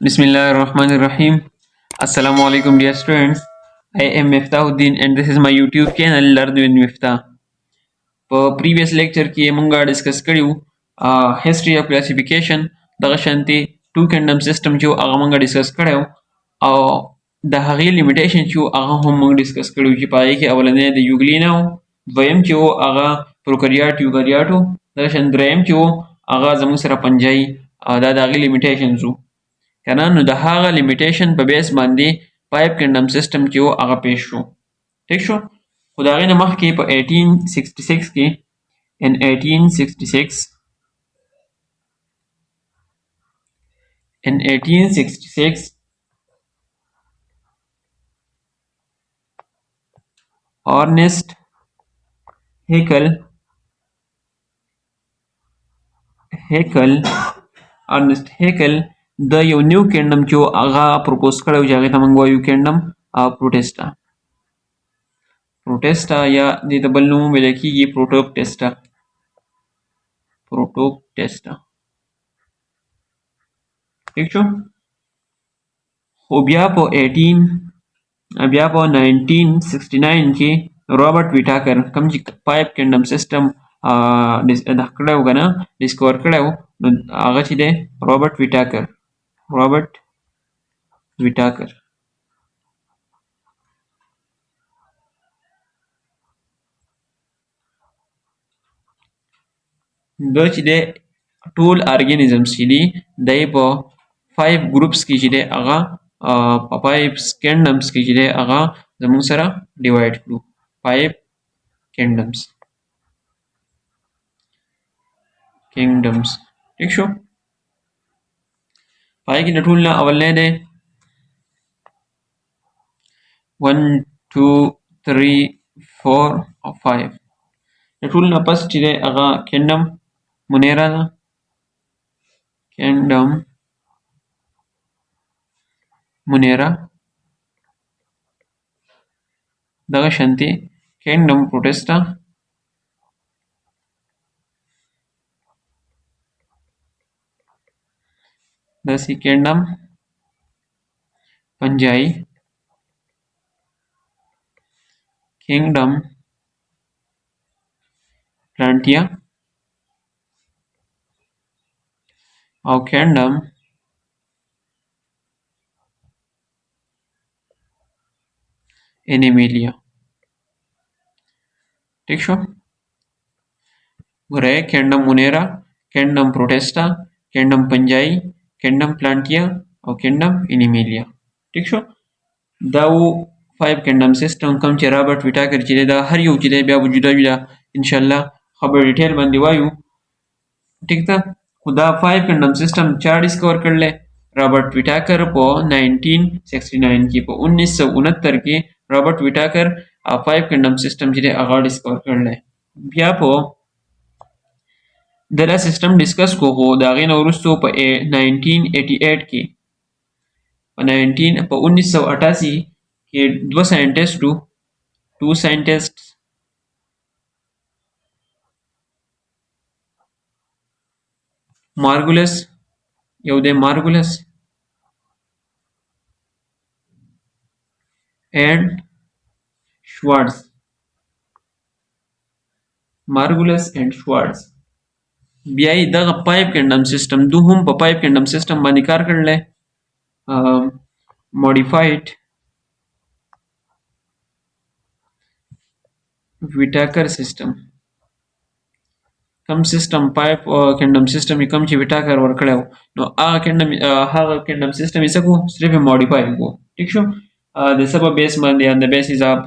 Bismillahirrahmanirrahim. Assalamu alaikum, dear students. I am Miftahuddin and this is my YouTube channel Learn with Miftah. په previous lecture کې مونږه ډیسکس کړیو history of classification دغه شانتي two kingdom system چې هغه مونږه ډیسکس کړیو او د هغې limitation چې هغه هم مونږ ډیسکس کړیو چې په هغې کې اولنی د یوګلینا و دویم چې و هغه پروکریات یوکریات و دغه شان دریم چې و هغه زموږ سره پنجایي دا د هغې limitations وو کنه نو د هغه limitation په بیس باندې 5 kingdom system چې و هغه پیش شو ٹھیک شو خو د هغې نه مخکې په 1866 کې in 1866 Ernest Haeckel د یو نیو کینډم چې هغه پروپوز کړی و چې هغې ته موږ وایو کینډم پروټیسټا یا دې ته بل نوم ویلی کېږي پروټوکټیسټا ٹھیک شو خو بیا په 1969 کې رابرټ ویټاکر کوم چې 5 کینډم سیسټم کړی و که نه ډسکور کړی و نو هغه چې دی رابرټ ویټاکر دا چې دی ټول ارګانیزمز چې دي دی په 5 ګروپس کې چې دی هغه په 5 کینډمز کې چې دی هغه زموږ سره ډیوایډ کړو 5 کینډمز ٹھیک شو په هغې کې د ټول نه اولنی دی 1 2 3 4 او 5 د ټول نه پس چې دی هغه کینډم مونیرا ده دغه شانتي کینډم پروټیسټا داسې کینډم پنجایي کینګډم پلانټیا او کینډم انیمیلیا ٹھیک شو ګورئ کینډم مونیرا کینډم پروټیسټا کینډم پنجایي کینډم پلانټیا او کینډم انیمیلیا ٹھیک شو دا و 5 کینډم سیسټم کوم چې رابرټ ویټاکر چې دی دا هر یو چې دی بیا به جدا جدا انشاءالله خبر ډیټیل باندې وایو ټیک ده خو دا 5 کینډم سیسټم چا ډسکور کړلی رابرټ ویټاکر په 1969 کې په 1969 کې رابرټ ویټاکر 5 کینډم سیسټم چې دی هغه ډسکور کړلی بیا په د دا سیسټم ډسکس کو خو د هغې نه وروستو په 1988 کې په 1988 کې دوه ساینټسټ مارګولس یو دی مارګولس اینډ شوارټز بیا یې دغه 5 کینډم سیسټم دو هم په 5 کینډم سیسټم باندې کار کړلی modified ویټاکر سیسټم کوم سیسټم 5 کینډم سیسټم کوم چې ویټاکر ورکړی و نو هغه کینډم سیسټم یې څه کړو صرف یې موډیفای کړو ټیک شو د څه په بیس باندې on the basis of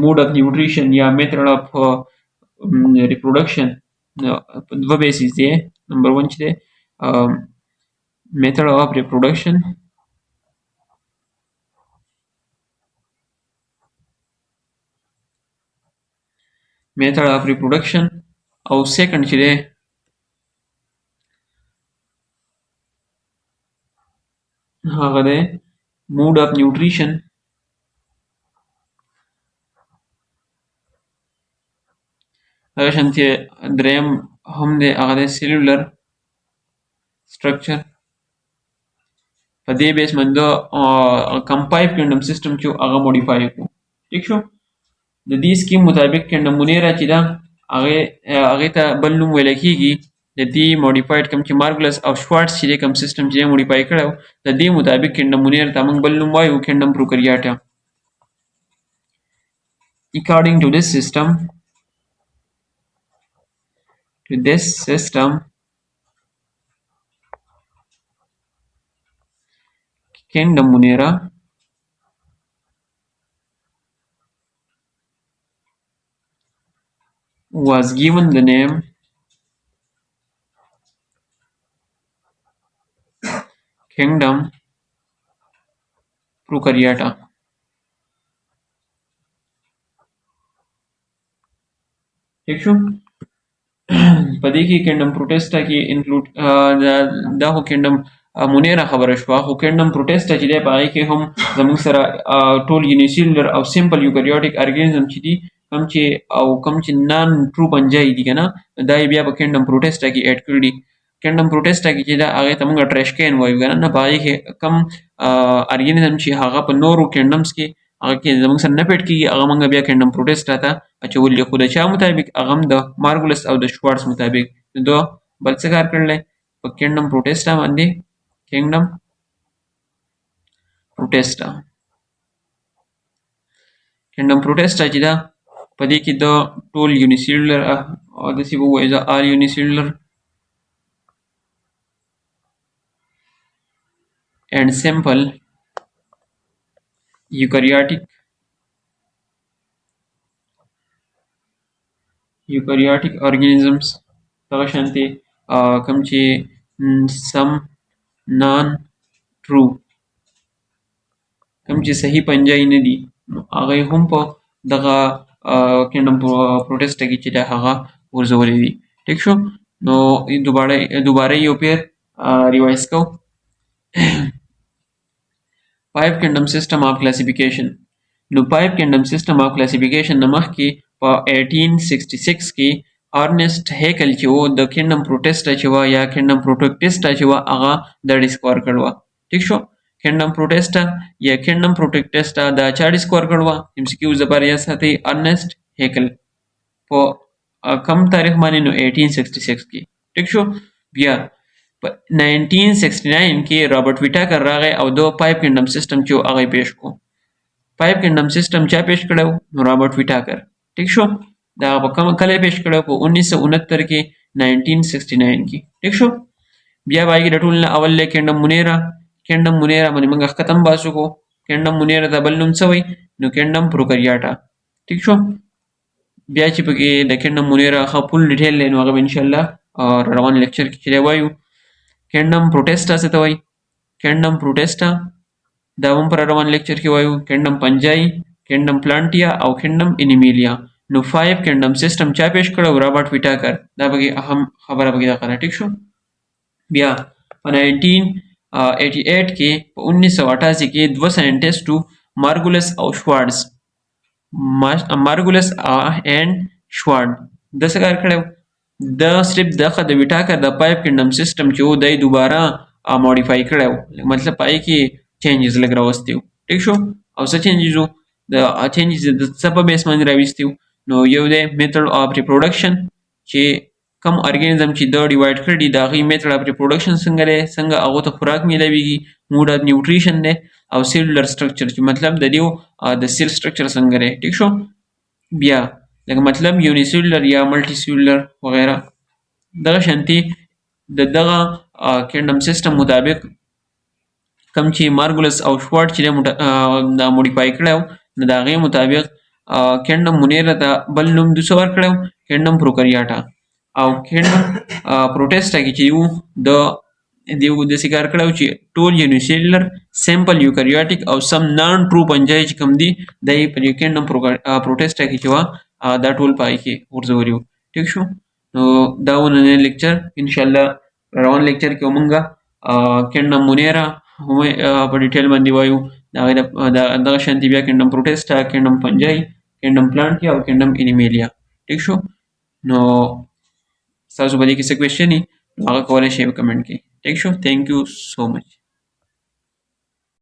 mode of nutrition یا method of reproduction دوه بیسیس دی نمبر 1 چې دی method of reproduction او سیکنډ چې دی هغه دی mode of nutrition دغه شانتې دریم هم دی هغه دی cellular structure په دې بیس باندې کم 5 کینډم سیستم چې هغه موډیفای کړو. ٹھیک شو. د دې سکیم مطابق کینډم مونیرا چې دا هغه ته بل نوم ویل کېږي. د دې موډیفاید کوم چې مارګلس او شوارټس چې کوم سیستم چې موډیفای کړو د دې مطابق کینډم مونیرا ته موږ بل نوم وایو کینډم پروکریاټا. According to this system kingdom munera was given the name kingdom prokaryota. ٹھیک شو. په دې کې کینډم پروټیسټا کې انکلوډ دا هو کینډم مونیرا خبره شوه. خو کینډم پروټیسټا چې دی په هغې کې هم زموږ سره ټول یونیسیلولر او سمپل یوکریوټیک ارګانیزم چې دي کوم چې نان ټرو پنجای دي که نه دا یې بیا په کینډم پروټیسټا کې ایډ کړي دي. کینډم پروټیسټا کې چې دا هغې ته موږ ټریشکین وایو که نه په هغې کې کم ارګانیزم چې هغه په نورو کینډمس کې هغه کې زموږ سره نه پیډ کېږي هغه موږ بیا کینډم پروټیسټا ته اچولي دي. خو د چا مطابق هغه هم د مارګولس او د شوارټس مطابق دو بل څه کار کړلی په کینډم پروټیسټا باندې. کینګډم پروټیسټا چې دا په دې کې د ټول یونیسیلولر او داسې به ووایو د آل یونیسیلولر and simple eukaryotic organisms دغه شانتې کوم چې سم نان ټرو کوم چې صحیح پنجای نه دي هغه هم په دغه کینډم پروټیسټا کې چې دا هغه ورزولي دي. ٹھیک شو. نو دوباره یو پیر ریوایز کو. 5 kingdom system of classification. نو 5 kingdom system of classification نه مخکې په 1866 کې ارنسټ هیکل چې و د کینډم پروټیسټا چې وه یا کینډم پروټیسټا چې وه هغه د ډسکور کړې وه. ٹھیک شو. کینډم پروټیسټا یا کینډم پروټیسټا دا چا ډسکور کړې وه ایم سی کیوز لپاره یاد ساتئ ارنسټ هیکل په کم تاریخ باندې نو 1866 کې. ٹھیک شو. بیا په 1969 کې رابرټ ویټاکر راغی او دو 5 کینډم سیستم چې هغه پیش کو. 5 کینډم سیستم چا پیش کړو نو رابرټ ویټاکر. ټیک شو. دا په کوم کله پیش کړو په 1969 کې 1969 کې. ټیک شو. بیا باندې د ټول نه اول کینډم مونیرا باندې موږ ختم باسو کو. کینډم مونیرا د بل نوم څه وای نو کینډم پروکریاټا. ټیک شو. بیا چې په کې د کینډم مونیرا خپل ډیټیل لینو هغه ان شاء الله روان لیکچر کې چلی وایو. کینډم پروټیسټا څه ته وایي. کینډم پروټیسټا دا هم پر روان لیکچر کې وایو. کینډم پنجای، کینډم پلانټیا او کینډم انیمیلیا. نو 5 کینډم سیستم چا پیش کړو رابرټ ویټاکر. دا به اهم خبره به دا کړه. ټیک شو. بیا په 1988 کې په 1988 کې دوه ساينټیسټو مارګولس اینډ شوارټ د څه کار کړو د صرف دغه د ویټاکر د 5 کینډم سیستم چې و دای دوباره ماډیفای کړو. مطلب پای کې چینجز لګ راوستیو. ټیک شو. او څه چینجز وو د چینجز د څه په بیس باندې راوستیو نو یو د میتھډ اف ریپروډکشن چې کم ارګانیزم چې د ډیوایډ کړي دا غي میتھډ اف ریپروډکشن څنګه هغه ته خوراک میلاویږي موډ اف نیوټریشن دی او سیلولر سټرکچر چې مطلب د دیو د سیل سټرکچر څنګه دی. ټیک شو. بیا لکه مطلب یونیسیلولر یا ملټي سیلولر وغیرہ دغه شانتي د دغه کینډم سیستم مطابق کم چې مارګولس او شوارټ چې دا موډیفای کړو نو د هغې مطابق کینډم مونیرا ته بل نوم دوسه ورکړو کینډم پروکریاټا. او کینډم پروټیسټا کې چې یو د داسې کار کړو چې ټول یونیسیلولر سمپل یوکریوټیک او سم نان ټرو پنجای چې کوم دي د کینډم پروټیسټا کې چې وه دا ټول پای کې ورزولي وو. ټیک شو. نو دا ونننی لیکچر انشاءالله روان لیکچر کې مونږ کینډم مونیرا په ډیټیل باندې وایو. دغه شانتي بیا کینډم پروټیسټا، کینډم پنجای، کینډم پلانټیا او کینډم انیمیلیا. ټیک شو. نو تاسو باندې کې څه کوېسچن هغه کولای شئ په کمنټ کې. ټیک شو. تھینک یو سو مچ.